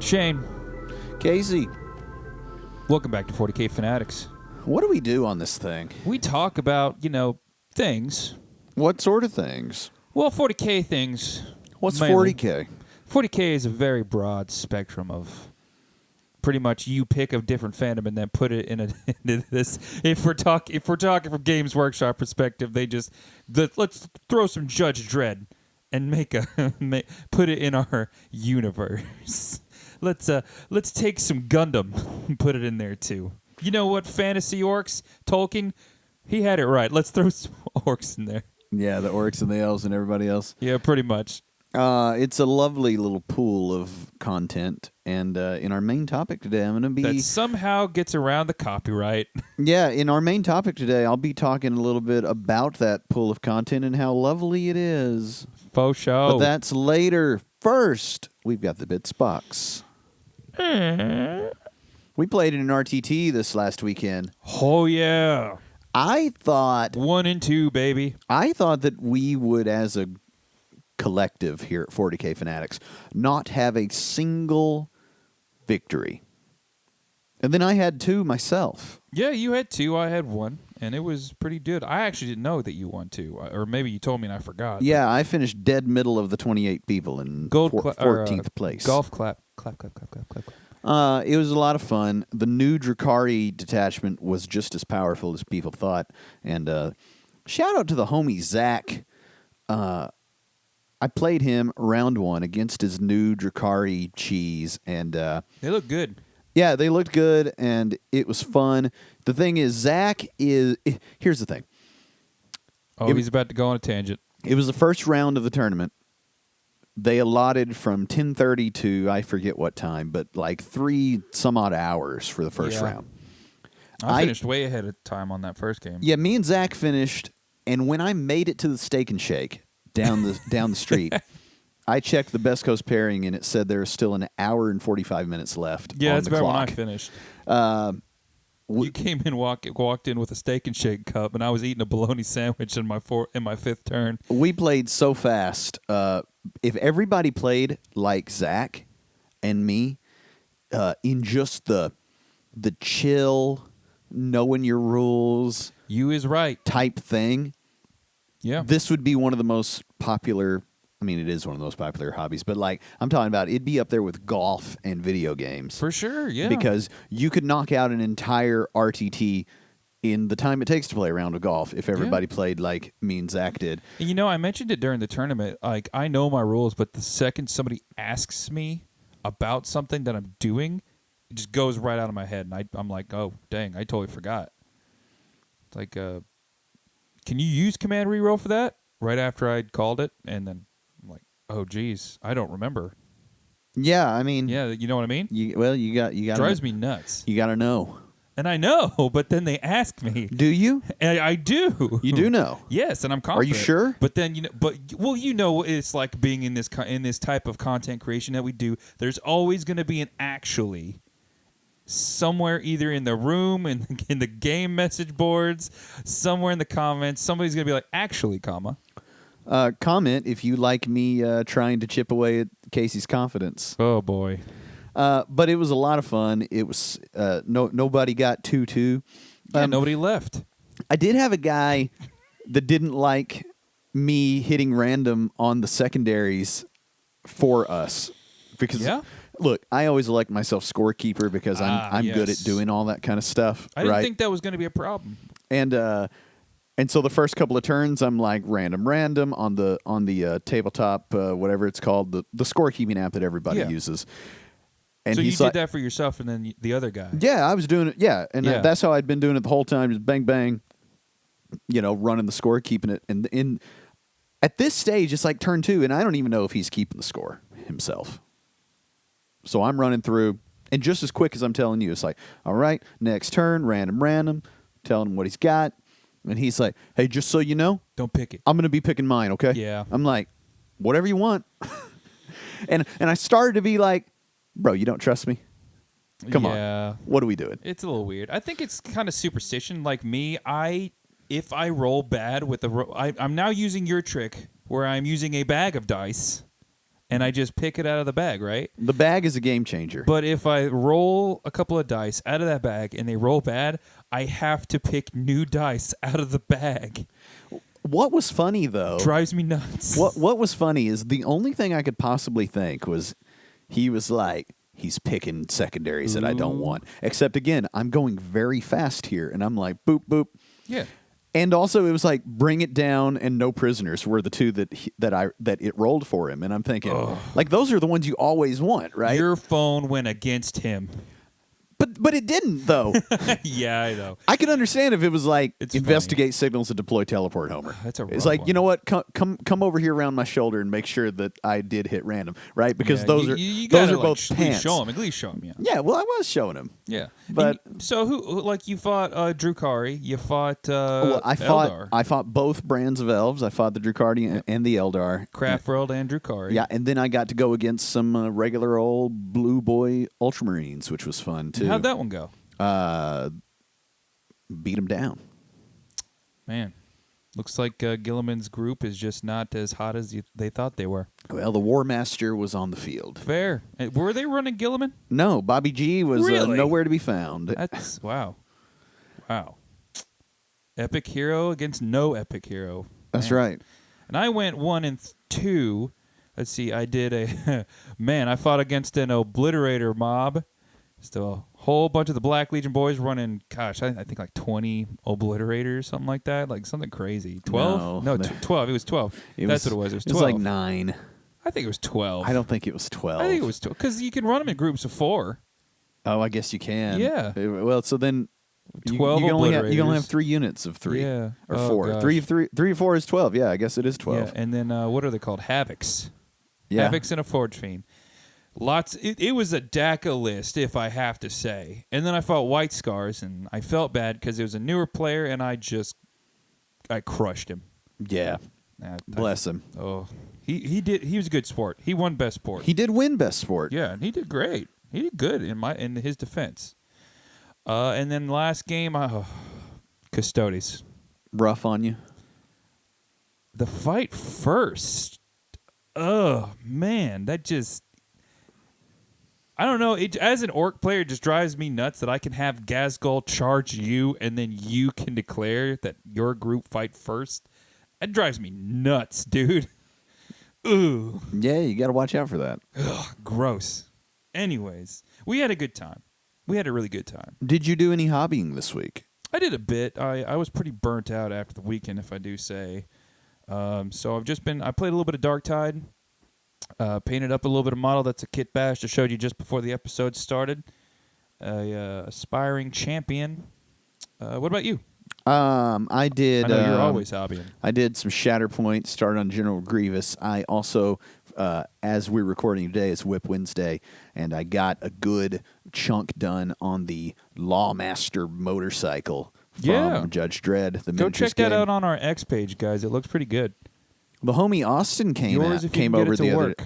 Shane, Casey, welcome back to 40K Fanatics. what do we do on this thing? We talk about, things. What sort of things? Well, 40K things. What's mainly. 40K? 40K is a very broad spectrum of pretty much you pick a different fandom and then put it into this. If we're talking from Games Workshop perspective, let's throw some Judge Dredd and put it in our universe. Let's take some Gundam and put it in there too. You know what? Fantasy orcs, Tolkien, he had it right. Let's throw some orcs in there. Yeah, the orcs and the elves and everybody else. Yeah, pretty much. It's a lovely little pool of content, and in our main topic today, I'm going to be... That somehow gets around the copyright. Yeah, in our main topic today, I'll be talking a little bit about that pool of content and how lovely it is. Faux show. But that's later. First, we've got the Bits box. We played in an RTT this last weekend. Oh, yeah. I thought 1 and 2, baby. I thought that we would, as a collective here at 40K Fanatics, not have a single victory. And then I had 2 myself. Yeah, you had 2. I had 1, and it was pretty good. I actually didn't know that you won 2, or maybe you told me and I forgot. Yeah, I finished dead middle of the 28 people in 14th place. Golf clap. Clap, clap, clap, clap, clap. It was a lot of fun. The new Drakari detachment was just as powerful as people thought. And shout out to the homie Zach. I played him round 1 against his new Drakari cheese. And They look good. yeah, they looked good, and it was fun. The thing is, Zach is... Here's the thing. Oh, he's about to go on a tangent. It was the first round of the tournament. They allotted from 10:30 to, I forget what time, but like 3 some odd hours for the first round. I finished way ahead of time on that first game. Yeah, me and Zach finished, and when I made it to the Steak and Shake down the street, I checked the Best Coast pairing, and it said there was still an hour and 45 minutes left. Yeah, on that's the about clock. when I finished. You came in, walked in with a Steak and Shake cup, and I was eating a bologna sandwich in my 5th turn. We played so fast. If everybody played like Zach and me, in just the chill, knowing your rules, You is right. type thing, Yeah. this would be one of the most popular. I mean, it is one of the most popular hobbies, but like I'm talking about, it'd be up there with golf and video games. For sure, yeah. Because you could knock out an entire RTT in the time it takes to play a round of golf if everybody played like me and Zach did. And I mentioned it during the tournament. Like, I know my rules, but the second somebody asks me about something that I'm doing, it just goes right out of my head. And I'm like, oh, dang, I totally forgot. It's like, can you use command reroll for that? Right after I'd called it. And then I'm like, oh, geez, I don't remember. Yeah, I mean, Yeah, you know what I mean? you got Drives me nuts. You got to know. And I know, but then they ask me. Do you? And I do. You do know. Yes, and I'm confident. Are you sure? But then it's like being in this type of content creation that we do. There's always going to be an actually somewhere, either in the room, in the game message boards, somewhere in the comments. Somebody's going to be like, actually, comma. Comment if you like me trying to chip away at Casey's confidence. Oh boy. But it was a lot of fun. It was nobody got 2-2. Yeah, nobody left. I did have a guy that didn't like me hitting random on the secondaries for us because look, I always elect myself scorekeeper because I'm good at doing all that kind of stuff. I didn't think that was going to be a problem. And so the first couple of turns, I'm like random on the tabletop, whatever it's called, the scorekeeping app that everybody uses. And so you did like, that for yourself and then the other guy. Yeah, I was doing it. Yeah, and that's how I'd been doing it the whole time. Just bang, bang, running the score, keeping it. And at this stage, it's like turn 2, and I don't even know if he's keeping the score himself. So I'm running through, and just as quick as I'm telling you, it's like, all right, next turn, random, telling him what he's got. And he's like, hey, just so you know, don't pick it. I'm going to be picking mine, okay? Yeah. I'm like, whatever you want. and I started to be like, bro, you don't trust me? Come on. What are we doing? It's a little weird. I think it's kind of superstition. Like me, if I roll bad with I'm now using your trick where I'm using a bag of dice and I just pick it out of the bag, right? The bag is a game changer. But if I roll a couple of dice out of that bag and they roll bad, I have to pick new dice out of the bag. What was funny, though... Drives me nuts. What was funny is the only thing I could possibly think was he was like, he's picking secondaries that I don't want. Except, again, I'm going very fast here, and I'm like, boop, boop. Yeah. And also, it was like Bring It Down and No Prisoners were the two that it rolled for him. And I'm thinking, like, those are the ones you always want, right? Your phone went against him. But it didn't, though. Yeah, I know. I could understand if it was like, It's investigate funny. signals and deploy teleport Homer. That's a rough It's like, one. you know what? Come over here around my shoulder and make sure that I did hit random, right? Because Yeah, those you are gotta, both at least pants. show him. At least show him, yeah. Yeah, well, I was showing him. Yeah. But- so who like you fought Drukari, you fought Well, Eldar. I fought both brands of elves. I fought the Drukardi and the Eldar. Craftworld and Drukari. Yeah, and then I got to go against some regular old blue boy Ultramarines, which was fun too. How'd that one go? Beat them down. Man, looks like Gilliman's group is just not as hot as they thought they were. Well, the War Master was on the field. Fair. Were they running Gilliman? No, Bobby G was Really? nowhere to be found. That's wow. Epic hero against no epic hero. That's Man. right. And I went 1 and 2. Let's see. I did a man. I fought against an obliterator mob. Still a whole bunch of the Black Legion boys running. Gosh, I think like 20 obliterators, something like that. Like something crazy. 12? No, 12. It was 12. That's what it was. It was 12. It was like 9. I think it was 12. I don't think it was 12. I think it was 12 because you can run them in groups of 4. Oh, I guess you can. Yeah. Well, so then 12 you can only have obliterators. 3 units of 3. Yeah. Or Oh, 4. gosh. 3 or 4 is 12. Yeah, I guess it is 12. Yeah, and then what are they called? Havocs. Yeah. Havocs and a Forge Fiend. Lots. It was a DACA list, if I have to say. And then I fought White Scars, and I felt bad because it was a newer player, and I crushed him. Yeah. I- Bless him. Oh, he did. He was a good sport. He won best sport. He did win best sport. Yeah, and he did great. He did good in his defense. And then last game, Custodes. Rough on you. The fight first. Oh man, that just. I don't know. As an orc player, it just drives me nuts that I can have Gazgul charge you, and then you can declare that your group fight first. That drives me nuts, dude. Ooh, Yeah, you got to watch out for that. gross. Anyways, we had a good time. We had a really good time. Did you do any hobbying this week? I did a bit. I was pretty burnt out after the weekend, if I do say. So I played a little bit of Darktide. Painted up a little bit of model. That's a kit bash I showed you just before the episode started. Aspiring champion. What about you? I did. I know you're always hobbying. I did some Shatterpoint, started on General Grievous. I also, as we're recording today, it's Whip Wednesday, and I got a good chunk done on the Lawmaster motorcycle from Judge Dredd. The Go miniatures check that game. out on our X page, guys. It looks pretty good. The homie Austin came Yours if you came can get over it to the other. work.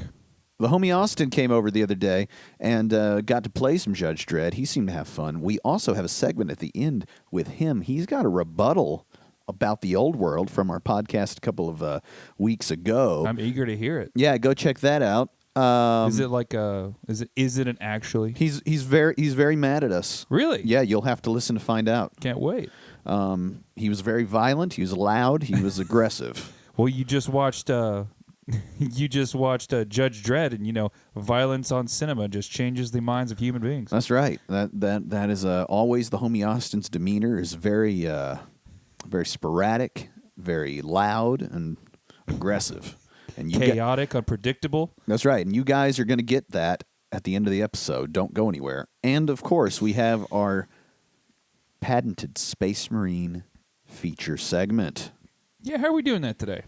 The homie Austin came over the other day and got to play some Judge Dredd. He seemed to have fun. We also have a segment at the end with him. He's got a rebuttal about the old world from our podcast a couple of weeks ago. I'm eager to hear it. Yeah, go check that out. Is it like is it an actually? He's very mad at us. Really? Yeah, you'll have to listen to find out. Can't wait. He was very violent. He was loud. He was aggressive. Well, you just watched Judge Dredd, and violence on cinema just changes the minds of human beings. That's right. That is always the homie Austin's demeanor is very very sporadic, very loud, and aggressive. And Chaotic, unpredictable. That's right. And you guys are going to get that at the end of the episode. Don't go anywhere. And of course, we have our patented Space Marine feature segment. Yeah, how are we doing that today?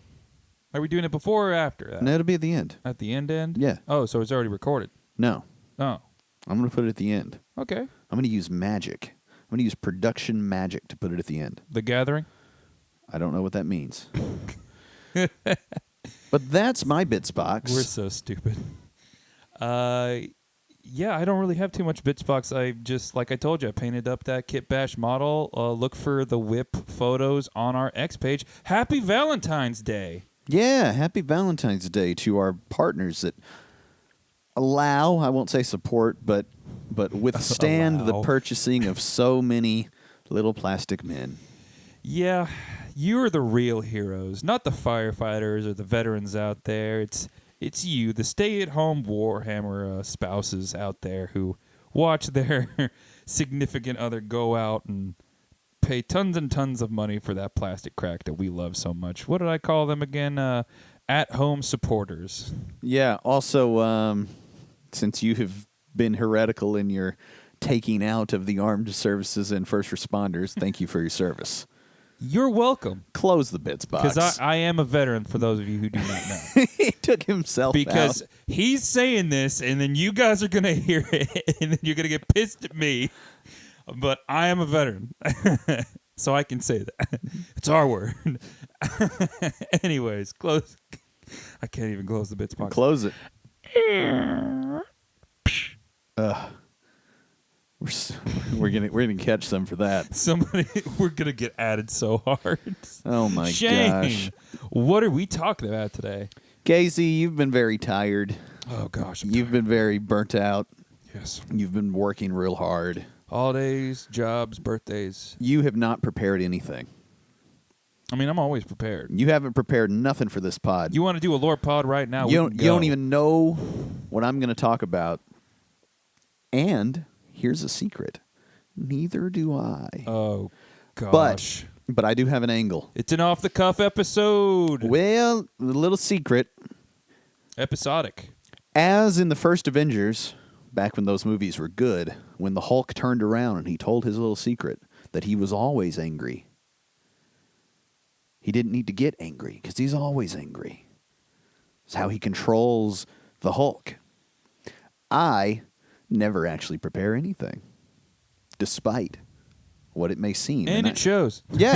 Are we doing it before or after that? No, it'll be at the end. At the end? Yeah. Oh, so it's already recorded. No, Oh, I'm going to put it at the end. okay. I'm going to use magic. I'm going to use production magic to put it at the end. The Gathering? I don't know what that means. But that's my bits box. We're so stupid. Yeah, I don't really have too much bits box. I just, like I told you, I painted up that Kit Bash model. Look for the whip photos on our X page. Happy Valentine's Day. Yeah, happy Valentine's Day to our partners at allow, I won't say support, but withstand the Allow. purchasing of so many little plastic men. Yeah, you're the real heroes, not the firefighters or the veterans out there. It's you, the stay-at-home Warhammer spouses out there who watch their significant other go out and pay tons and tons of money for that plastic crack that we love so much. What did I call them again? At-home supporters. Yeah. Also, since you have been heretical in your taking out of the armed services and first responders, thank you for your service. You're welcome. Close the bits box. Because I am a veteran, for those of you who do not know. He took himself Because out. he's saying this, and then you guys are going to hear it, and then you're going to get pissed at me. But I am a veteran, so I can say that. It's our word. Anyways, close. I can't even close the bits box. Close it. We're gonna catch some for that. We're gonna get added so hard. Oh my Shane, gosh. what are we talking about today? Casey, you've been very tired. Oh gosh, You've been very burnt out. yes. You've been working real hard. Holidays, jobs, birthdays. You have not prepared anything. I mean, I'm always prepared. You haven't prepared nothing for this pod. You want to do a lore pod right now? You don't even know what I'm going to talk about. And here's a secret. Neither do I. Oh gosh. But I do have an angle. It's an off the cuff episode. Well, the little secret, Episodic. as in the first Avengers, back when those movies were good, when the Hulk turned around and he told his little secret that he was always angry. He didn't need to get angry because he's always angry. It's how he controls the Hulk. I never actually prepare anything, despite what it may seem. And it shows. Yeah,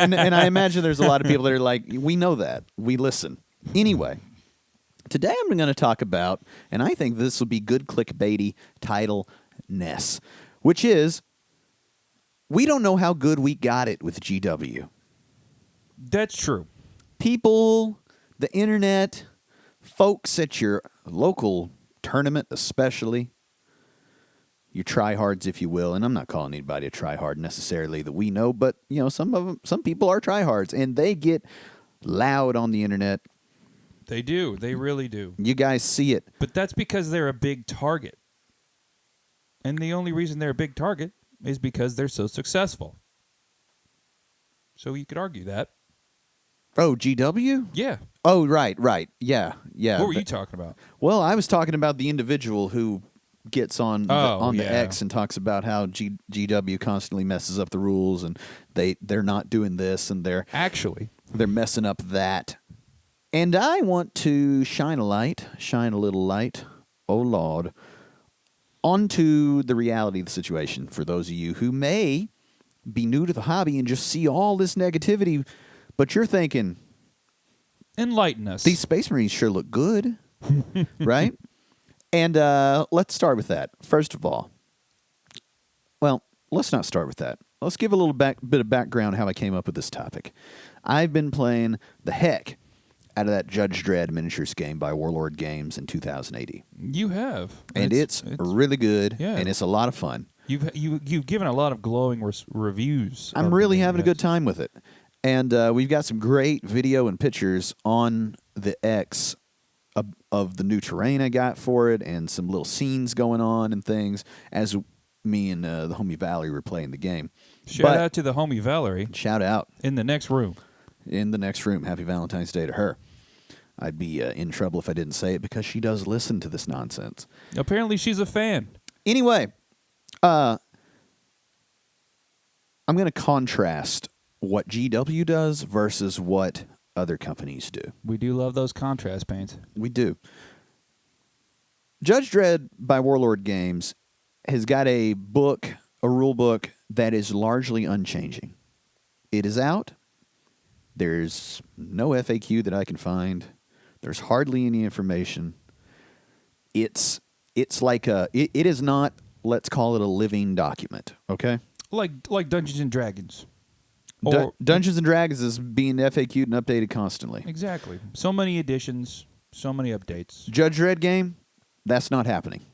and I imagine there's a lot of people that are like, we know that. We listen. Anyway, today I'm going to talk about, and I think this will be good clickbaity title-ness, which is, we don't know how good we got it with GW. That's true. People, the internet, folks at your local tournament especially, your tryhards, if you will, and I'm not calling anybody a tryhard necessarily that we know, but you know, some people are tryhards, and they get loud on the internet. They do. They really do. You guys see it. But that's because they're a big target. And the only reason they're a big target is because they're so successful. So you could argue that. Oh, GW? Yeah. Oh, right. Yeah. What were you talking about? Well, I was talking about the individual who gets on the yeah. X and talks about how GW constantly messes up the rules, and they're not doing this, and they're messing up that. And I want to shine a little light, oh Lord, onto the reality of the situation for those of you who may be new to the hobby and just see all this negativity, but you're thinking, enlighten us. these Space Marines sure look good, right? And let's start with that. First of all, well, let's not start with that. Let's give a little bit of background how I came up with this topic. I've been playing the heck out of that Judge Dredd miniatures game by Warlord Games in 2080. You have. And it's really good, yeah. and it's a lot of fun. You've given a lot of glowing reviews. I'm really having a good time with it. And we've got some great video and pictures on the X of the new terrain I got for it, and some little scenes going on and things as me and the homie Valerie were playing the game. Shout out to the homie Valerie. Shout out. In the next room. In the next room. Happy Valentine's Day to her. I'd be in trouble if I didn't say it because she does listen to this nonsense. Apparently she's a fan. Anyway, I'm going to contrast what GW does versus what other companies do. We do love those contrast paints. We do. Judge Dredd by Warlord Games has got a rule book that is largely unchanging. It is out. There's no FAQ that I can find. There's hardly any information. It's like it is not, let's call it a living document, okay? Like Dungeons and Dragons. Dungeons and Dragons is being FAQ'd and updated constantly. Exactly. So many additions, so many updates. Judge Dredd game, That's not happening.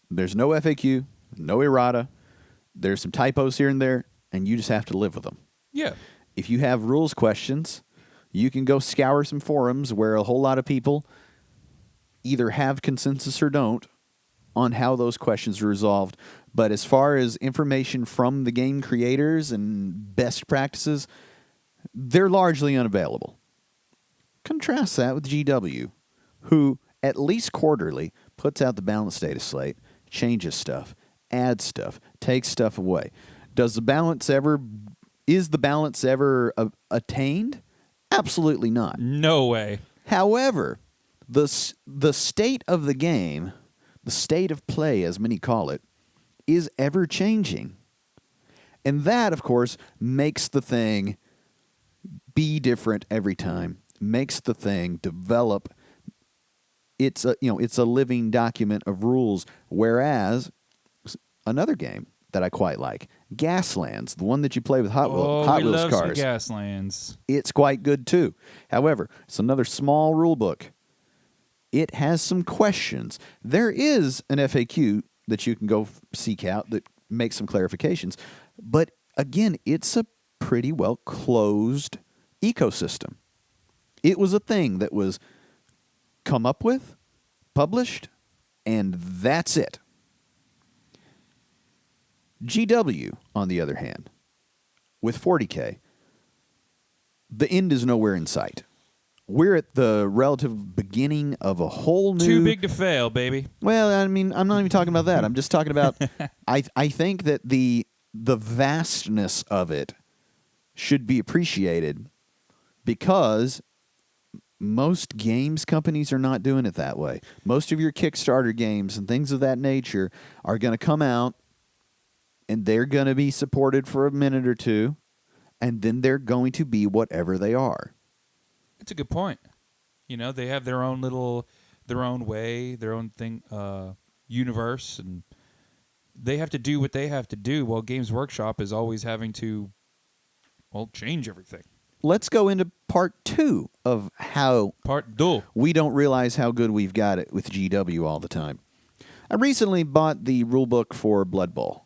There's no FAQ, no errata. There's some typos here and there, and you just have to live with them. Yeah. If you have rules questions, you can go scour some forums where a whole lot of people either have consensus or don't on how those questions are resolved. But as far as information from the game creators and best practices, they're largely unavailable. Contrast that with GW, who at least quarterly puts out the balance data slate, changes stuff, adds stuff, takes stuff away. Is the balance ever attained? Absolutely not. No way. However, the state of the game, the state of play, as many call it, is ever changing. And that, of course, makes the thing be different every time, makes the thing develop. It's a living document of rules, whereas another game that I quite like, Gaslands, the one that you play with Hot Wheels cars. Gaslands. It's quite good too. However, it's another small rule book. It has some questions. There is an FAQ that you can go seek out that makes some clarifications. But again, it's a pretty well closed ecosystem. It was a thing that was come up with, published, and that's it. GW, on the other hand, with 40K, the end is nowhere in sight. We're at the relative beginning of a whole new... Too big to fail, baby. Well, I mean, I'm not even talking about that. I'm just talking about... I think that the vastness of it should be appreciated because most games companies are not doing it that way. Most of your Kickstarter games and things of that nature are going to come out and they're going to be supported for a minute or two, and then they're going to be whatever they are. That's a good point. You know, they have their own way, their own thing, universe, and they have to do what they have to do while Games Workshop is always having to, change everything. Let's go into part 2 of how we don't realize how good we've got it with GW all the time. I recently bought the rulebook for Blood Bowl.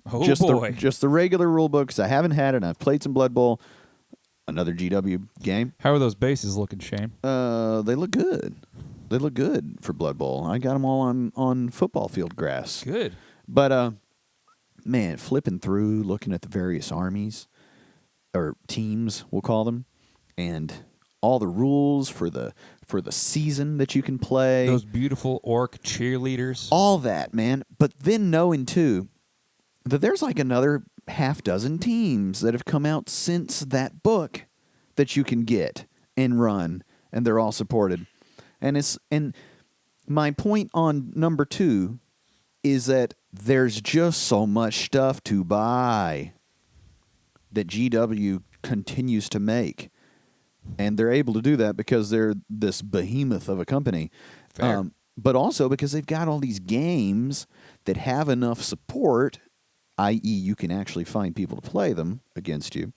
Oh, boy. Just the regular rule books. I haven't had it. I've played some Blood Bowl. Another GW game. How are those bases looking, Shane? They look good. They look good for Blood Bowl. I got them all on football field grass. Good. But, man, flipping through, looking at the various armies, or teams, we'll call them, and all the rules for the season that you can play. Those beautiful orc cheerleaders. All that, man. But then knowing, too, that there's like another half dozen teams that have come out since that book that you can get and run, and they're all supported. And my point on number 2 is that there's just so much stuff to buy that GW continues to make. And they're able to do that because they're this behemoth of a company. Fair. But also because they've got all these games that have enough support, i.e. you can actually find people to play them against you,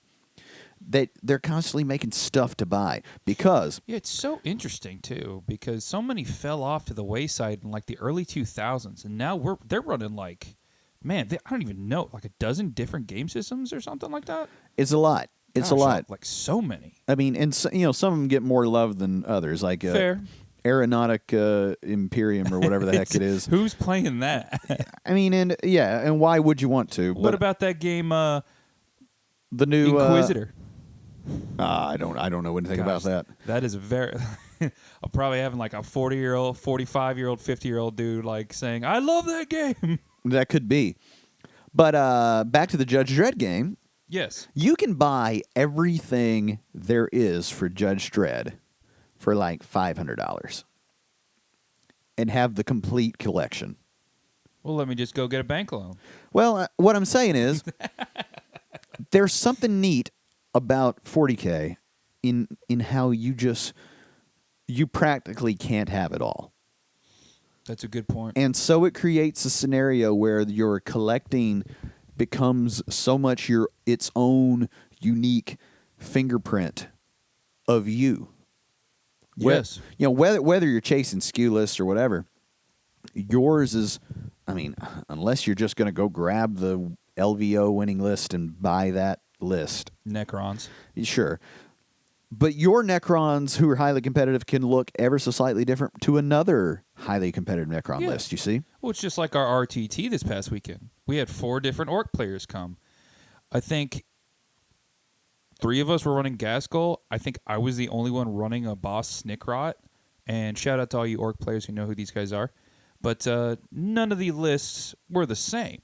that they're constantly making stuff to buy. Because... Yeah, it's so interesting, too, because so many fell off to the wayside in, like, the early 2000s, and now they're running, like, man, I don't even know, like a dozen different game systems or something like that? It's a lot. It's a lot. Like, so many. I mean, and so, some of them get more love than others, like... Fair. Aeronautic Imperium or whatever the heck it is. Who's playing that? I mean, and why would you want to? What about that game, the new Inquisitor? I don't know anything about that. That is I'm probably having like a 40-year-old, 45-year-old, 50-year-old dude like saying, "I love that game." That could be. But back to the Judge Dredd game. Yes. You can buy everything there is for Judge Dredd for like $500 and have the complete collection. Well, let me just go get a bank loan. Well, what I'm saying is there's something neat about 40K in how you practically can't have it all. That's a good point. And so it creates a scenario where your collecting becomes so much its own unique fingerprint of you. Yes. Whether you're chasing SKU lists or whatever, yours is, I mean, unless you're just going to go grab the LVO winning list and buy that list. Necrons. Sure. But your Necrons who are highly competitive can look ever so slightly different to another highly competitive Necron list, you see? Well, it's just like our RTT this past weekend. We had 4 different Orc players come. I think 3 of us were running Gaskull. I think I was the only one running a Boss Snickrot. And shout out to all you Orc players who know who these guys are. But none of the lists were the same.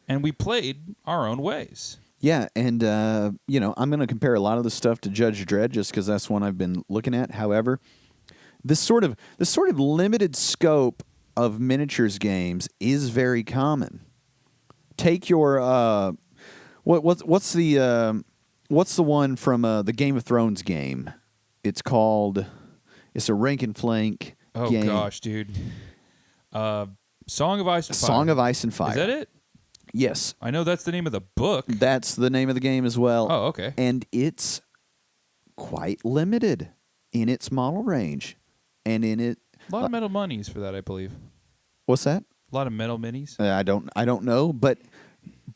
And we played our own ways. Yeah, and I'm going to compare a lot of the stuff to Judge Dredd just because that's one I've been looking at. However, this sort of limited scope of miniatures games is very common. Take your what's the one from the Game of Thrones game? It's a rank and flank game. Oh gosh, dude. Song of Ice and Fire. Song of Ice and Fire. Is that it? Yes. I know that's the name of the book. That's the name of the game as well. Oh, okay. And it's quite limited in its model range. And in it A lot of metal minis for that, I believe. What's that? A lot of metal minis. I don't know, but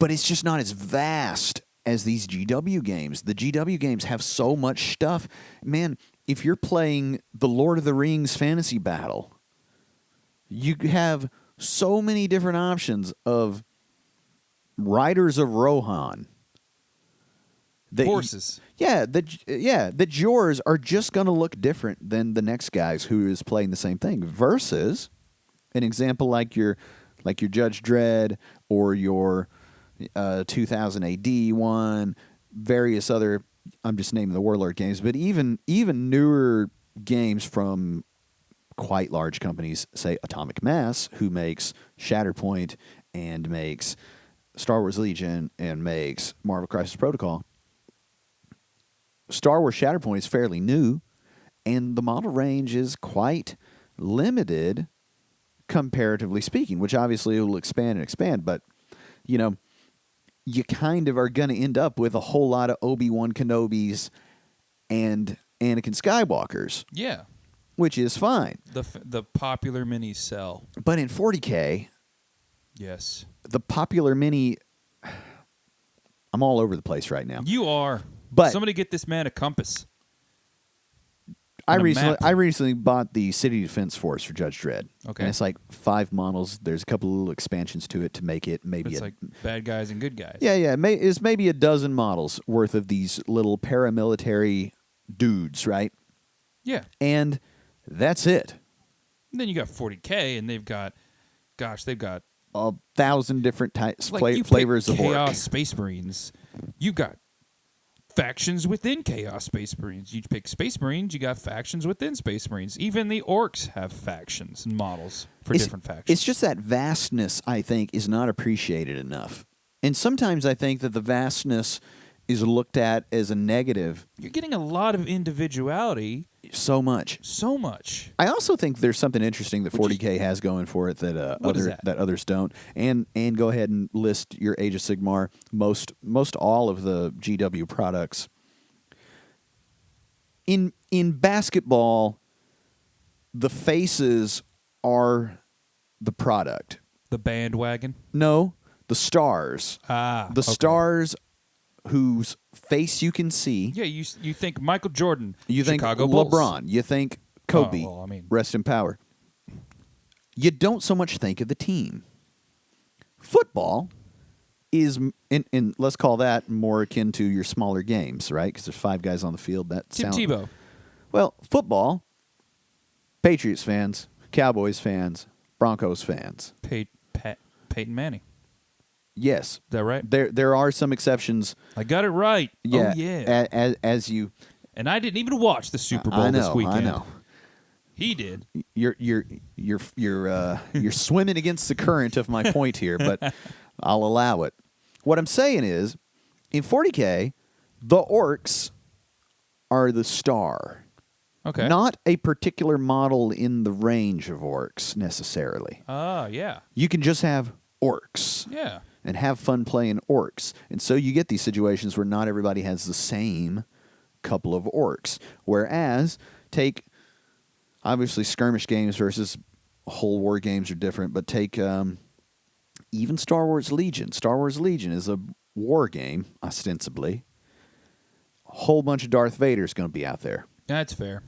it's just not as vast as these GW games. The GW games have so much stuff. Man, if you're playing the Lord of the Rings fantasy battle, you have so many different options of Riders of Rohan. Horses. That yours are just going to look different than the next guy's who is playing the same thing. Versus an example like your Judge Dredd or your 2000 AD one, various other. I'm just naming the Warlord games, but even newer games from quite large companies, say Atomic Mass, who makes Shatterpoint and makes Star Wars Legion and makes Marvel Crisis Protocol. Star Wars Shatterpoint is fairly new, and the model range is quite limited, comparatively speaking, which obviously will expand, but, you kind of are going to end up with a whole lot of Obi-Wan Kenobis and Anakin Skywalkers. Yeah. Which is fine. The popular minis sell. But in 40K... Yes. The popular mini... I'm all over the place right now. You are. But somebody get this man a compass. I recently bought the City Defense Force for Judge Dredd. Okay. And it's like 5 models. There's a couple of little expansions to it to make it maybe... It's like bad guys and good guys. Yeah. It's maybe a dozen models worth of these little paramilitary dudes, right? Yeah. And that's it. And then you got 40K, and they've got 1,000 different types, like flavors of Chaos Orc. Space Marines. You got factions within Chaos Space Marines. You pick Space Marines, you got factions within Space Marines. Even the Orcs have factions and models for different factions. It's just that vastness, I think, is not appreciated enough. And sometimes I think that the vastness is looked at as a negative. You're getting a lot of individuality. So much. I also think there's something interesting that 40K has going for it that others don't. And go ahead and list your Age of Sigmar. Most all of the GW products. In basketball, the faces are the product. The bandwagon? No, the stars. The stars whose face you can see. Yeah, you think Michael Jordan, you think Chicago Bulls. LeBron, you think Kobe, rest in power. You don't so much think of the team. Football is, and let's call that more akin to your smaller games, right? Because there's 5 guys on the field. Tim Tebow. Well, football, Patriots fans, Cowboys fans, Broncos fans. Peyton Manning. Yes. Is that right? There are some exceptions. I got it right. Yeah. Oh, yeah. As you... And I didn't even watch the Super Bowl this weekend. I know. He did. You're swimming against the current of my point here, but I'll allow it. What I'm saying is, in 40K, the Orcs are the star. Okay. Not a particular model in the range of Orcs, necessarily. Yeah. You can just have Orcs. Yeah. And have fun playing Orcs. And so you get these situations where not everybody has the same couple of Orcs. Whereas, take obviously skirmish games versus whole war games are different, but take even Star Wars Legion. Star Wars Legion is a war game, ostensibly. A whole bunch of Darth Vader's going to be out there. That's fair.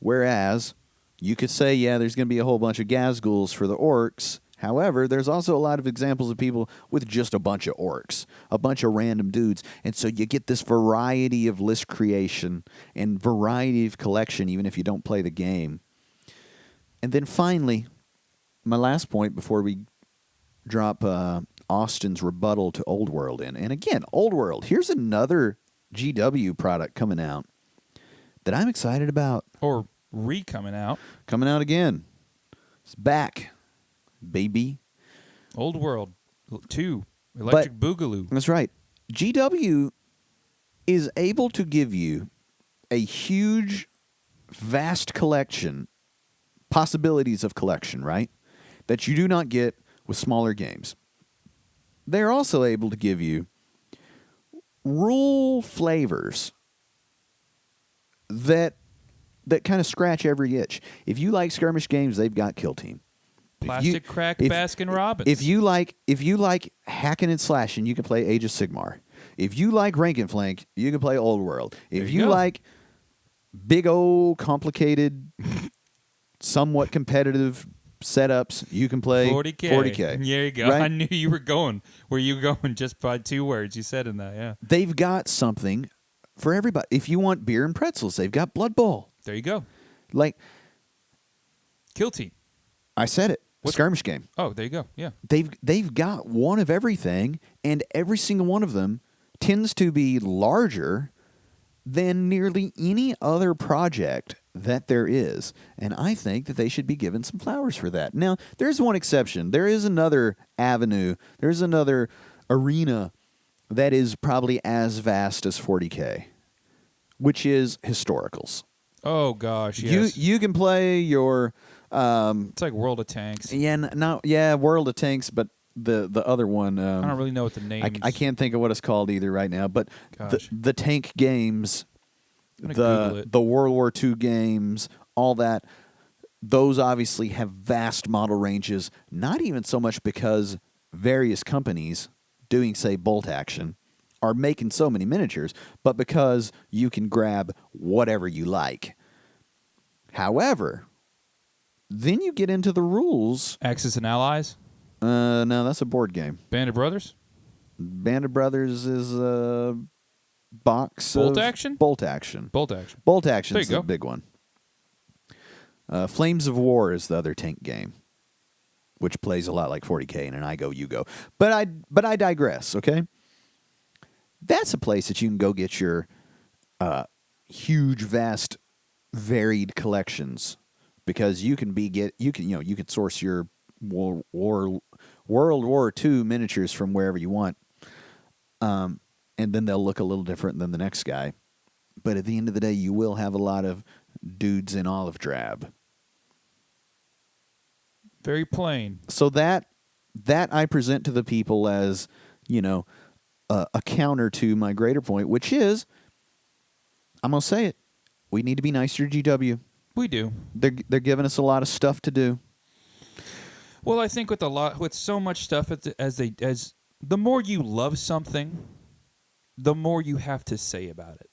Whereas you could say, yeah, there's going to be a whole bunch of Gazghouls for the orcs. However, there's also a lot of examples of people with just a bunch of orcs, a bunch of random dudes. And so you get this variety of list creation and variety of collection, even if you don't play the game. And then finally, my last point before we drop Austin's rebuttal to Old World in. And again, Old World, here's another GW product coming out that I'm excited about. Or coming out. Coming out again. It's back, baby. Old World 2, Electric Boogaloo. That's right. GW is able to give you a huge, vast collection, possibilities of collection, right? That you do not get with smaller games. They're also able to give you rule flavors that kind of scratch every itch. If you like skirmish games, they've got Kill Team. Plastic Crack Baskin Robbins. If you like hacking and slashing, you can play Age of Sigmar. If you like rank and flank, you can play Old World. If you like big old complicated, somewhat competitive setups, you can play 40K. There you go. Right? I knew you were going where you were going just by 2 words you said in that. Yeah, they've got something for everybody. If you want beer and pretzels, they've got Blood Bowl. There you go. Like Kill Team. I said it. Skirmish game. Oh, there you go. Yeah. They've got one of everything, and every single one of them tends to be larger than nearly any other project that there is. And I think that they should be given some flowers for that. Now, there's one exception. There is another avenue. There's another arena that is probably as vast as 40K, which is historicals. Oh, gosh, yes. You can play your... it's like World of Tanks. Yeah, World of Tanks, but the other one... I don't really know what the name is. I can't think of what it's called either right now, but the tank games, the World War II games, all that, those obviously have vast model ranges, not even so much because various companies doing, say, bolt action are making so many miniatures, but because you can grab whatever you like. However, then you get into the rules. Axis and Allies? No, that's a board game. Band of Brothers? Band of Brothers is a box Bolt of... Action? Bolt Action. Bolt Action. Bolt Action is the big one. Flames of War is the other tank game, which plays a lot like 40K and an I go, you go. But I digress, okay? That's a place that you can go get your huge, vast, varied collections, because you can source your World War II miniatures from wherever you want, and then they'll look a little different than the next guy. But at the end of the day, you will have a lot of dudes in olive drab. Very plain. So that I present to the people as, a counter to my greater point, which is, I'm going to say it, we need to be nicer to GW. We do. They're giving us a lot of stuff to do. Well, I think with so much stuff as the more you love something, the more you have to say about it.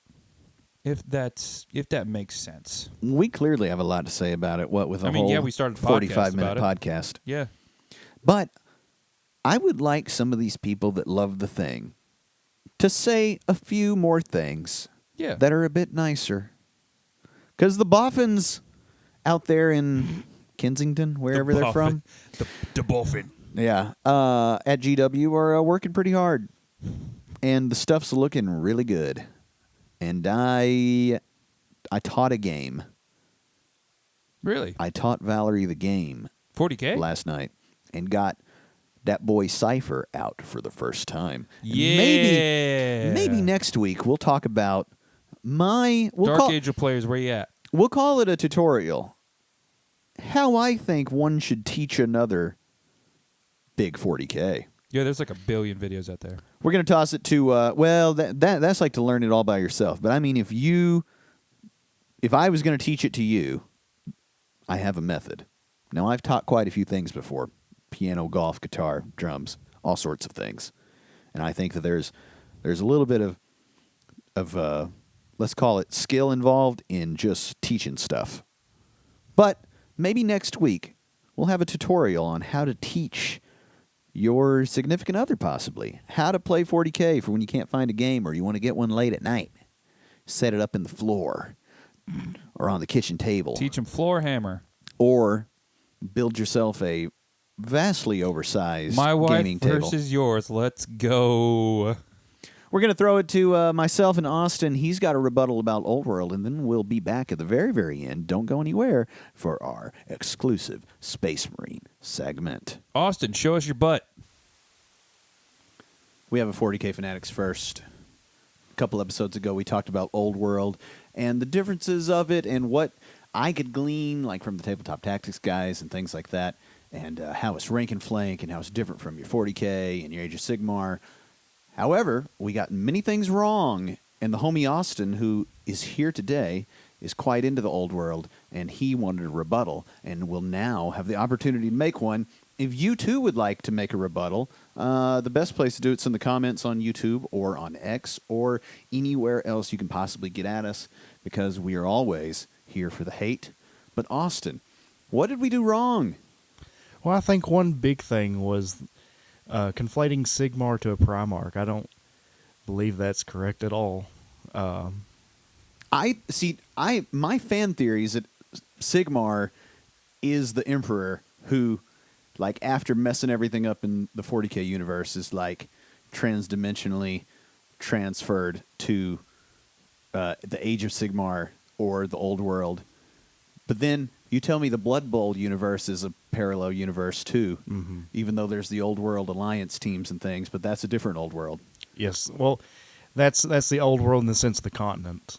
If that makes sense. We clearly have a lot to say about it. What with a we started 45-minute podcast. Yeah. But I would like some of these people that love the thing to say a few more things that are a bit nicer. Because the Boffins out there in Kensington, wherever they're from. The Boffin. Yeah. At GW are working pretty hard. And the stuff's looking really good. And I taught a game. Really? I taught Valerie the game. 40K? Last night. And got that boy Cypher out for the first time. Yeah. Maybe next week we'll talk about Dark Age of Players, where you at? We'll call it a tutorial. How I think one should teach another big 40K. Yeah, there's like 1 billion videos out there. We're going to toss it to, that's like to learn it all by yourself. But I mean, if I was going to teach it to you, I have a method. Now, I've taught quite a few things before: piano, golf, guitar, drums, all sorts of things. And I think that there's a little bit of let's call it skill involved in just teaching stuff. But maybe next week we'll have a tutorial on how to teach your significant other, possibly how to play 40K for when you can't find a game or you want to get one late at night. Set it up in the floor or on the kitchen table. Teach them floor hammer. Or build yourself a vastly oversized My wife gaming table. versus yours. Let's go. We're going to throw it to myself and Austin. He's got a rebuttal about Old World, and then we'll be back at the very, very end. Don't go anywhere for our exclusive Space Marine segment. Austin, show us your butt. We have a 40K Fanatics first. A couple episodes ago, we talked about Old World and the differences of it and what I could glean, like from the Tabletop Tactics guys and things like that, and how it's rank and flank and how it's different from your 40K and your Age of Sigmar. However, we got many things wrong, and the homie Austin, who is here today, is quite into the Old World, and he wanted a rebuttal, and will now have the opportunity to make one. If you, too, would like to make a rebuttal, the best place to do it's in the comments on YouTube or on X or anywhere else you can possibly get at us, because we are always here for the hate. But Austin, what did we do wrong? Well, I think one big thing was conflating Sigmar to a Primarch. I don't believe that's correct at all. My fan theory is that Sigmar is the Emperor who, like, after messing everything up in the 40K universe, is like transdimensionally transferred to the Age of Sigmar or the Old World. But then you tell me the Blood Bowl universe is a parallel universe too, even though there's the Old World Alliance teams and things, but that's a different Old World. Yes, well, that's the Old World in the sense of the continent.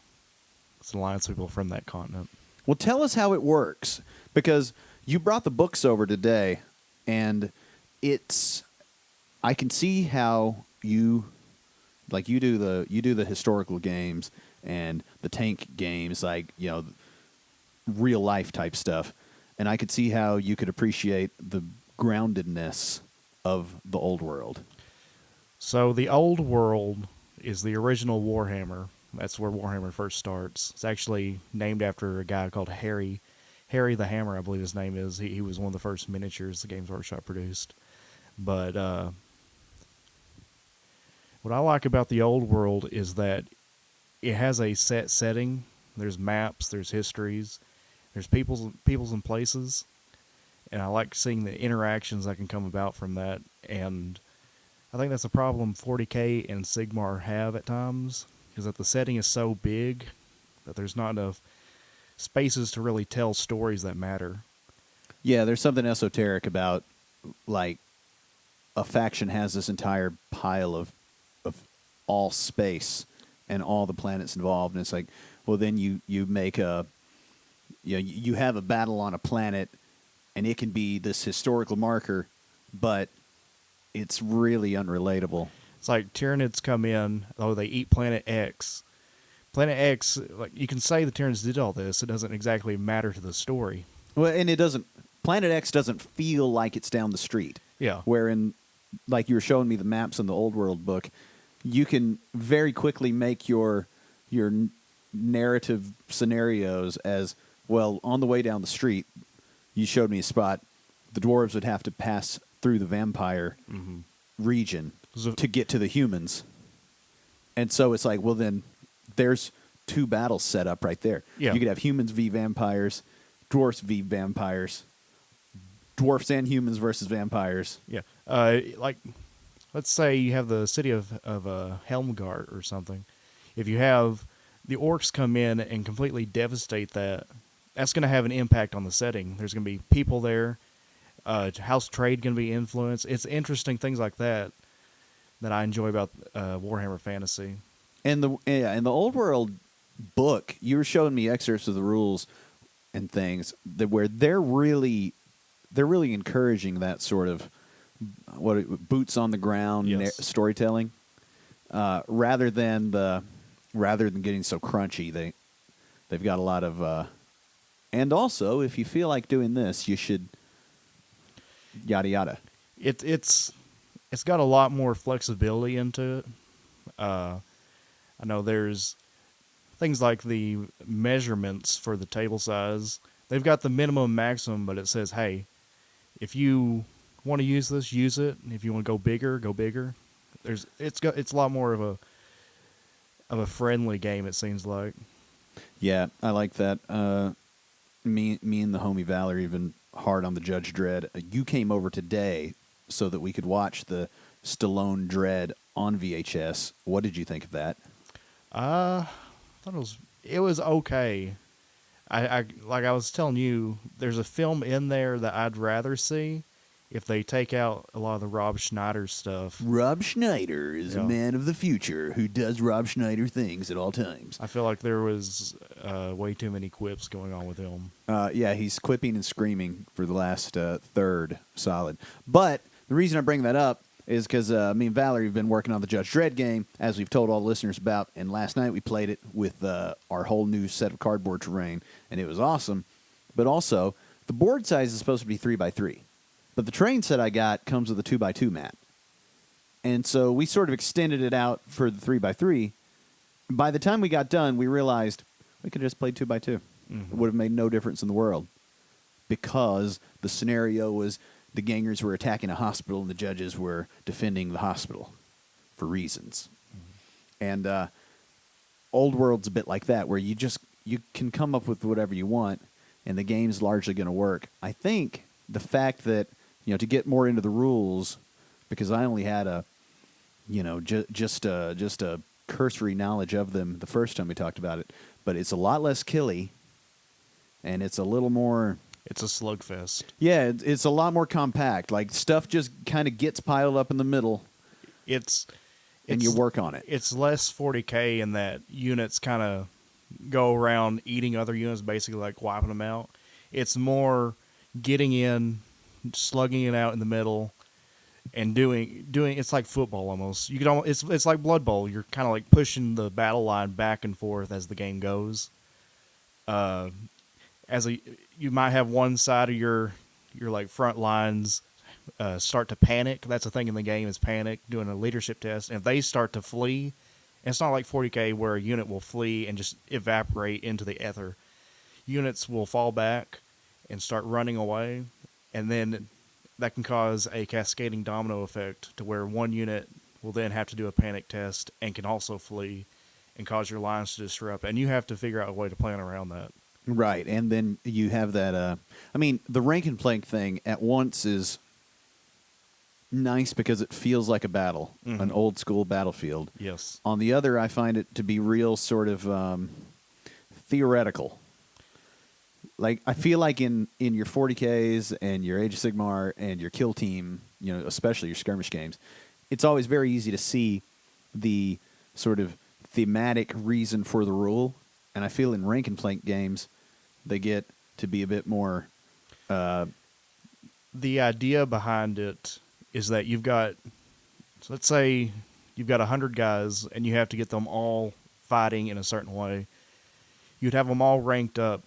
It's alliance people from that continent. Well, tell us how it works, because you brought the books over today, and I can see how you do the historical games and the tank games, like, you know, real life type stuff, and I could see how you could appreciate the groundedness of the Old World. So the Old World is the original Warhammer. That's where Warhammer first starts. It's actually named after a guy called Harry the Hammer, I believe his name is. He was one of the first miniatures the Games Workshop produced. But what I like about the Old World is that it has a set setting. There's maps, there's histories, there's peoples and places, and I like seeing the interactions that can come about from that. And I think that's a problem 40K and Sigmar have at times, is that the setting is so big that there's not enough spaces to really tell stories that matter. Yeah, there's something esoteric about, like, a faction has this entire pile of all space and all the planets involved, and it's like, well, then you make you have a battle on a planet, and it can be this historical marker, but it's really unrelatable. It's like Tyranids come in, they eat Planet X. Planet X, like, you can say the Tyranids did all this, it doesn't exactly matter to the story. Well, and it doesn't. Planet X doesn't feel like it's down the street. Yeah. Wherein, like you were showing me the maps in the Old World book, you can very quickly make your narrative scenarios as, well, on the way down the street, you showed me a spot, the dwarves would have to pass through the vampire region to get to the humans. And so it's like, well, then there's two battles set up right there. Yeah. You could have humans v vampires, dwarfs v vampires, dwarfs and humans versus vampires. Yeah. Like, let's say you have the city of Helmgart or something. If you have the orcs come in and completely devastate that, that's going to have an impact on the setting. There's going to be people there. How's trade going to be influenced? It's interesting things like that I enjoy about Warhammer Fantasy. And the Old World book, you were showing me excerpts of the rules and things where they're really encouraging that sort of boots on the ground storytelling, rather than getting so crunchy. They've got a lot of And also, if you feel like doing this, you should yada yada. It's got a lot more flexibility into it. I know there's things like the measurements for the table size. They've got the minimum and maximum, but it says, hey, if you want to use this, use it. If you want to go bigger, go bigger. It's a lot more of a friendly game, it seems like. Yeah, I like that. Me and the homie Valerie have been hard on the Judge Dredd. You came over today so that we could watch the Stallone Dredd on VHS. What did you think of that? I thought it was okay. I like I was telling you, there's a film in there that I'd rather see if they take out a lot of the Rob Schneider stuff. Rob Schneider is a man of the future who does Rob Schneider things at all times. I feel like there was way too many quips going on with him. Yeah, he's quipping and screaming for the last third solid. But the reason I bring that up is because me and Valerie have been working on the Judge Dredd game, as we've told all the listeners about. And last night we played it with our whole new set of cardboard terrain, and it was awesome. But also, the board size is supposed to be 3x3. But the terrain set I got comes with a 2x2 mat. And so we sort of extended it out for the 3x3. By the time we got done, we realized we could have just played 2x2. Mm-hmm. It would have made no difference in the world. Because the scenario was the gangers were attacking a hospital and the judges were defending the hospital for reasons. Mm-hmm. And Old World's a bit like that, where you can come up with whatever you want, and the game's largely going to work. I think the fact that, to get more into the rules, because I only had just a cursory knowledge of them the first time we talked about it, but it's a lot less killy, and it's a little more. It's a slugfest. Yeah, it's a lot more compact. Like, stuff just kind of gets piled up in the middle. And you work on it. It's less 40K in that units kind of go around eating other units, basically like wiping them out. It's more getting in, slugging it out in the middle, and doing. It's like football almost. You could almost. It's like Blood Bowl. You're kind of like pushing the battle line back and forth as the game goes. You might have one side of your like front lines start to panic. That's a thing in the game, is panic, doing a leadership test. And if they start to flee, and it's not like 40K where a unit will flee and just evaporate into the ether. Units will fall back and start running away, and then that can cause a cascading domino effect to where one unit will then have to do a panic test and can also flee and cause your lines to disrupt. And you have to figure out a way to plan around that. Right, and then you have that. The rank and plank thing at once is nice because it feels like a battle, an old school battlefield. Yes. On the other, I find it to be real sort of theoretical. Like, I feel like in your 40Ks and your Age of Sigmar and your Kill Team, especially your skirmish games, it's always very easy to see the sort of thematic reason for the rule. And I feel in rank and plank games, they get to be a bit more. The idea behind it is that let's say you've got 100 guys and you have to get them all fighting in a certain way. You'd have them all ranked up.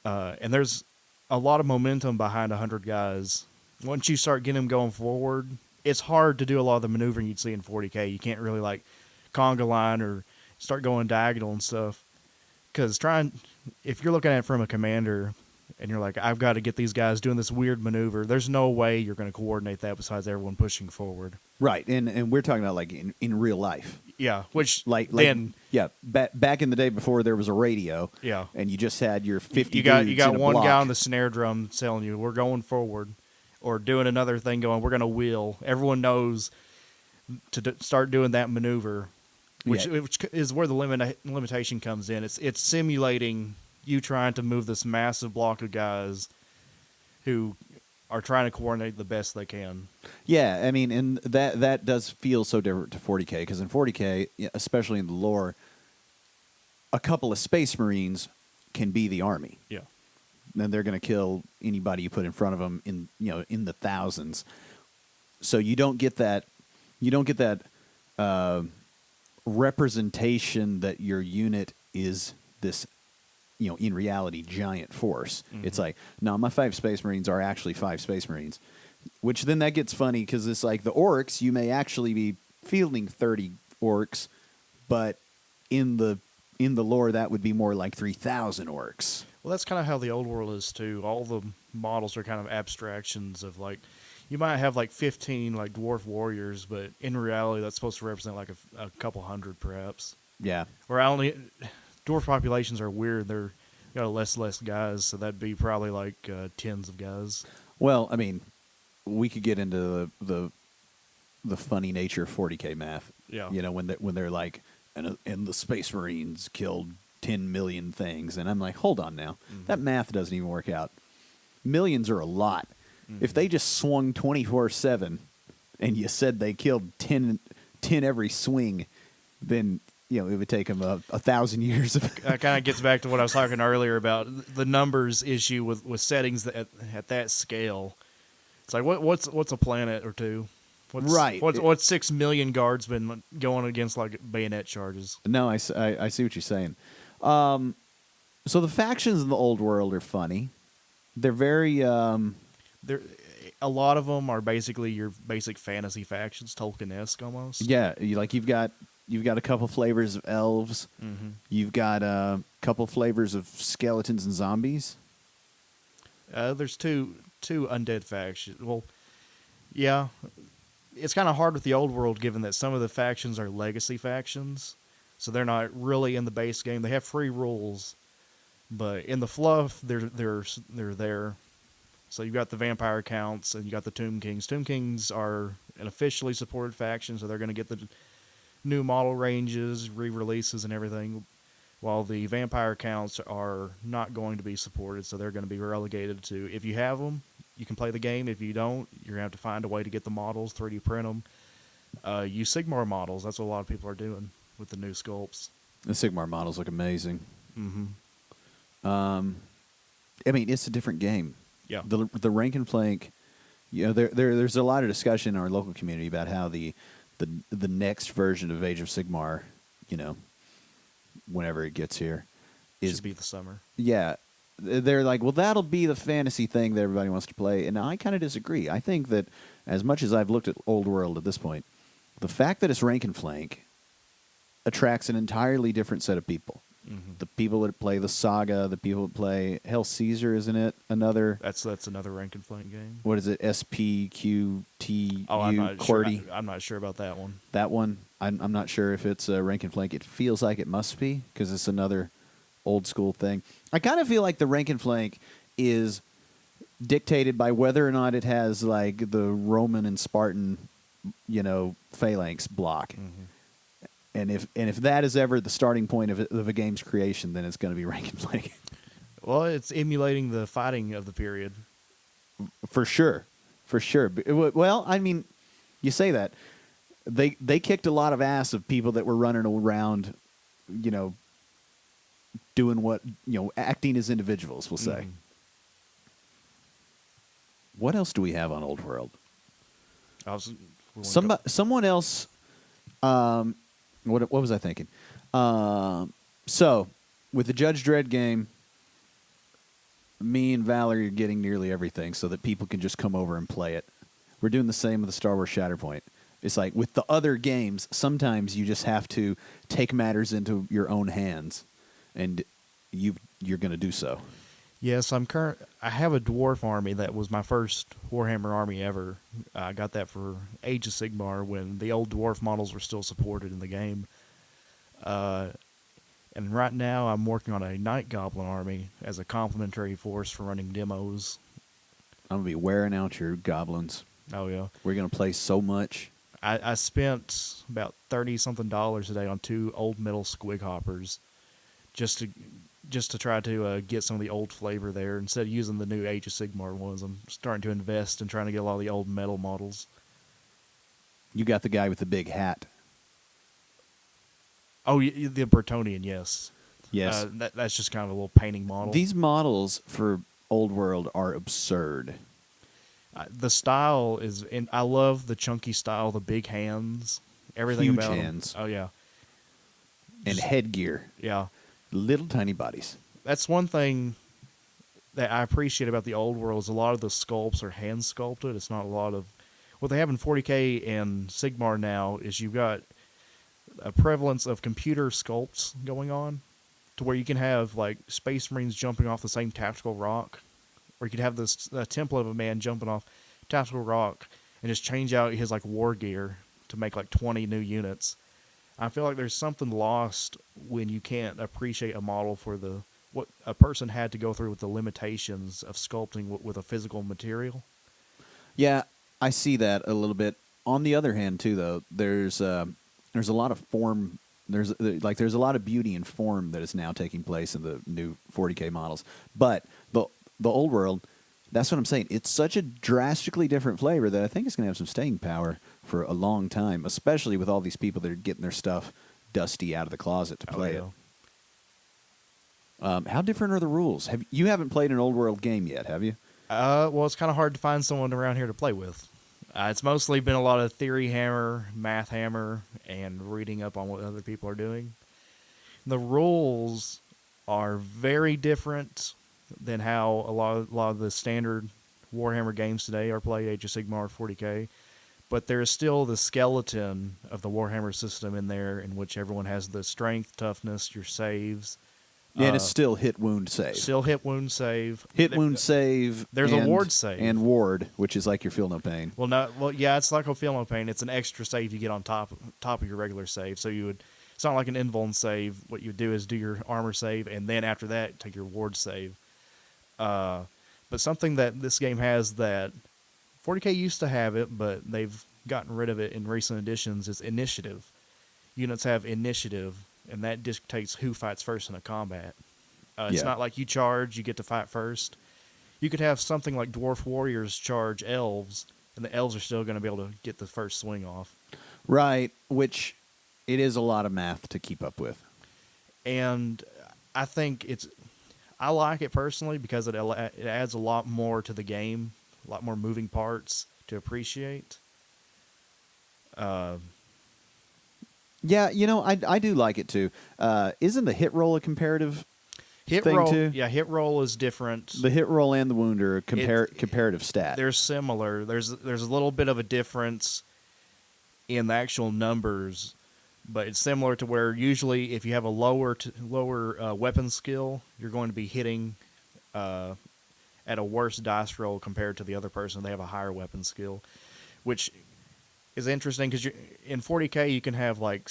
And there's a lot of momentum behind 100 guys. Once you start getting them going forward, it's hard to do a lot of the maneuvering you'd see in 40K. You can't really like conga line or start going diagonal and stuff. Because if you're looking at it from a commander and you're like, I've got to get these guys doing this weird maneuver, there's no way you're going to coordinate that besides everyone pushing forward. Right, and we're talking about like in real life. Yeah, which back in the day before there was a radio. Yeah, and you just had your 50. You got one guy on the snare drum telling you we're going forward, or doing another thing going we're going to wheel. Everyone knows to start doing that maneuver, which is where the limitation comes in. It's simulating you trying to move this massive block of guys who are trying to coordinate the best they can. Yeah, I mean, and that does feel so different to 40K, because in 40K, especially in the lore, a couple of Space Marines can be the army. Yeah. And they're going to kill anybody you put in front of them in the thousands. So you don't get that representation that your unit is this in reality, giant force. Mm-hmm. It's like, no, my 5 Space Marines are actually 5 Space Marines. Which then that gets funny because it's like the orcs, you may actually be fielding 30 orcs, but in the lore that would be more like 3,000 orcs. Well, that's kind of how the old world is too. All the models are kind of abstractions of like, you might have like 15 like dwarf warriors, but in reality that's supposed to represent like a couple hundred perhaps. Yeah. Or I only dwarf populations are weird. They're got less guys, so that'd be probably like tens of guys. Well, I mean, we could get into the funny nature of 40K math. Yeah. When they're like, and the Space Marines killed 10 million things, and I'm like, hold on now, that math doesn't even work out. Millions are a lot. If they just swung 24/7, and you said they killed 10 every swing, then it would take them 1,000 years. That kind of gets back to what I was talking earlier about the numbers issue with settings at that scale. It's like what's a planet or two? What's 6 million guards been going against like bayonet charges? No, I see what you're saying. So the factions in the old world are funny. They're very. A lot of them are basically your basic fantasy factions, Tolkien-esque almost. Yeah, you've got a couple flavors of elves. Mm-hmm. You've got a couple flavors of skeletons and zombies. There's two undead factions. Well, yeah, it's kind of hard with the old world given that some of the factions are legacy factions, so they're not really in the base game. They have free rules, but in the fluff, they're there. So you've got the vampire counts and you got the Tomb Kings. Tomb Kings are an officially supported faction, so they're going to get the new model ranges, re-releases, and everything. While the vampire counts are not going to be supported, so they're going to be relegated to, if you have them, you can play the game. If you don't, you're going to have to find a way to get the models, 3D print them. Use Sigmar models. That's what a lot of people are doing with the new sculpts. The Sigmar models look amazing. Mm-hmm. I mean, it's a different game. Yeah. The rank and flank, there's a lot of discussion in our local community about how the next version of Age of Sigmar, whenever it gets here, Should be the summer. Yeah. They're like, well, that'll be the fantasy thing that everybody wants to play. And I kind of disagree. I think that as much as I've looked at Old World at this point, the fact that it's rank and flank attracts an entirely different set of people. Mm-hmm. The people that play the Saga, the people that play Hell Caesar, isn't it? Another. That's another rank and flank game. What is it? SPQTU QWERTY. I'm not sure about that one. That one, I'm not sure if it's a rank and flank. It feels like it must be because it's another old school thing. I kind of feel like the rank and flank is dictated by whether or not it has like the Roman and Spartan, phalanx block. Mm-hmm. And if that is ever the starting point of a game's creation, then it's going to be rank and flank. Well, it's emulating the fighting of the period. For sure. Well, I mean, you say that. They kicked a lot of ass of people that were running around, doing what, acting as individuals, we'll say. Mm-hmm. What else do we have on Old World? Someone else. What was I thinking? So, with the Judge Dredd game, me and Valerie are getting nearly everything so that people can just come over and play it. We're doing the same with the Star Wars Shatterpoint. It's like with the other games, sometimes you just have to take matters into your own hands, and you're going to do so. Yes, I have a dwarf army that was my first Warhammer army ever. I got that for Age of Sigmar when the old dwarf models were still supported in the game. And right now I'm working on a Night Goblin army as a complementary force for running demos. I'm going to be wearing out your goblins. Oh, yeah. We're going to play so much. I spent about $30-something today on 2 old metal squig hoppers just to try to get some of the old flavor there. Instead of using the new Age of Sigmar ones, I'm starting to invest in trying to get a lot of the old metal models. You got the guy with the big hat. Oh, the Bretonnian, yes. Yes. That's just kind of a little painting model. These models for Old World are absurd. The style is, and I love the chunky style, the big hands, everything Huge about hands. them. Oh, yeah. And headgear. Yeah. Little tiny bodies. that's one thing that I appreciate about the old world is a lot of the sculpts are hand sculpted. It's not a lot of what they have in 40K and Sigmar now is you've got a prevalence of computer sculpts going on to where you can have like Space Marines jumping off the same tactical rock, or you could have this template of a man jumping off tactical rock and just change out his like war gear to make like 20 new units. I feel like there's something lost when you can't appreciate a model for the what a person had to go through with the limitations of sculpting with a physical material. Yeah, I see that a little bit. On the other hand, too, though, there's a lot of form. There's a lot of beauty and form that is now taking place in the new 40K models. But the old world, that's what I'm saying. It's such a drastically different flavor that I think it's going to have some staying power for a long time, especially with all these people that are getting their stuff dusty out of the closet to play it. How different are the rules? You haven't played an old world game yet, have you? Well, it's kind of hard to find someone around here to play with. It's mostly been a lot of theory hammer, math hammer, and reading up on what other people are doing. The rules are very different than how a lot of the standard Warhammer games today are played, Age of Sigmar, 40K. But there's still the skeleton of the Warhammer system in there, in which everyone has the strength, toughness, your saves. Yeah, and it's still hit, wound, save. Still hit, wound, save. Hit, wound, save. There's a ward save. And ward, which is like your feel no pain. Well, yeah, it's like a feel no pain. It's an extra save you get on top of your regular save. So it's not like an invuln save. What you would do is do your armor save, and then after that, take your ward save. But something that this game has that 40K used to have it, but they've gotten rid of it in recent editions is initiative. Units have initiative, and that dictates who fights first in a combat. It's not like you charge, you get to fight first. You could have something like Dwarf Warriors charge Elves, and the Elves are still going to be able to get the first swing off. Right, which it is a lot of math to keep up with. And I think I like it personally because it adds a lot more to the game, a lot more moving parts to appreciate. Yeah, I do like it too. Isn't the hit roll a comparative thing roll, too? Yeah, hit roll is different. The hit roll and the wound are a comparative stat. They're similar. There's a little bit of a difference in the actual numbers, but it's similar to where usually if you have a lower weapon skill, you're going to be hitting at a worse dice roll compared to the other person. They have a higher weapon skill, which is interesting because in 40K you can have like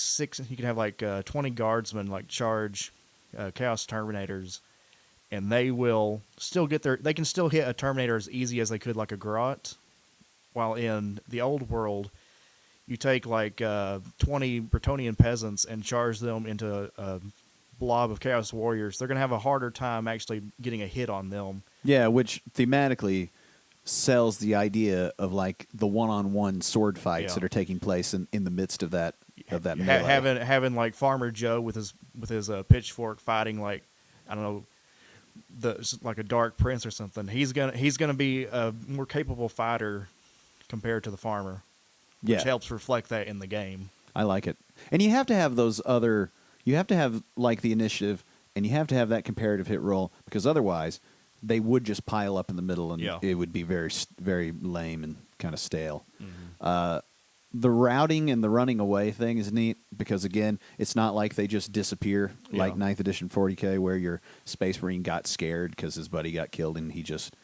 20 guardsmen like charge Chaos Terminators, and they will still they can still hit a Terminator as easy as they could like a Garrote, while in the old world you take like 20 Bretonnian peasants and charge them into a blob of Chaos Warriors. They're going to have a harder time actually getting a hit on them. Yeah, which thematically sells the idea of like the one-on-one sword fights that are taking place in the midst of that melee. Having like Farmer Joe with his pitchfork fighting like, I don't know, like a Dark Prince or something. He's gonna be a more capable fighter compared to the farmer, which helps reflect that in the game. I like it. And you have to have you have to have like the initiative, and you have to have that comparative hit roll, because otherwise they would just pile up in the middle, and it would be very, very lame and kind of stale. Mm-hmm. The routing and the running away thing is neat because, again, it's not like they just disappear like 9th edition 40K, where your Space Marine got scared because his buddy got killed and he just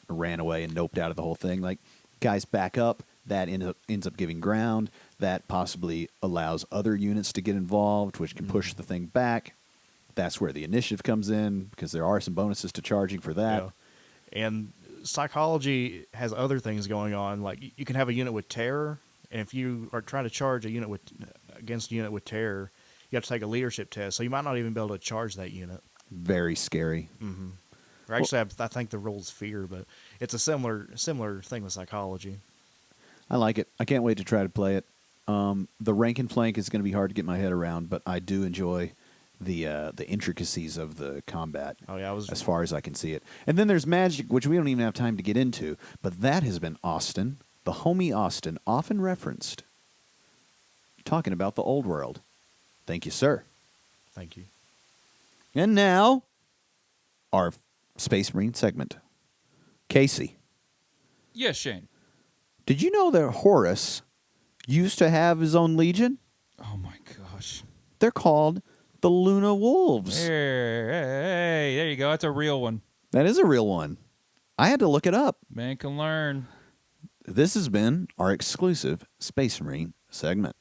ran away and noped out of the whole thing. Like, guys back up. That ends up giving ground. That possibly allows other units to get involved, which can push the thing back. That's where the initiative comes in, because there are some bonuses to charging for that. Yeah. And psychology has other things going on. Like, you can have a unit with terror, and if you are trying to charge against a unit with terror, you have to take a leadership test. So you might not even be able to charge that unit. Very scary. Mm-hmm. Or actually, I think the rule is fear, but it's a similar thing with psychology. I like it. I can't wait to try to play it. The rank and flank is going to be hard to get my head around, but I do enjoy the intricacies of the combat. Oh yeah, as far as I can see it. And then there's magic, which we don't even have time to get into, but that has been Austin, the homie Austin, often referenced, talking about the old world. Thank you, sir. Thank you. And now, our Space Marine segment. Casey, Yes, Shane. did you know that Horus used to have his own legion? Oh my gosh. They're called the Luna Wolves. Hey, there you go. That's a real one. That is a real one. I had to look it up. Man can learn. This has been our exclusive Space Marine segment.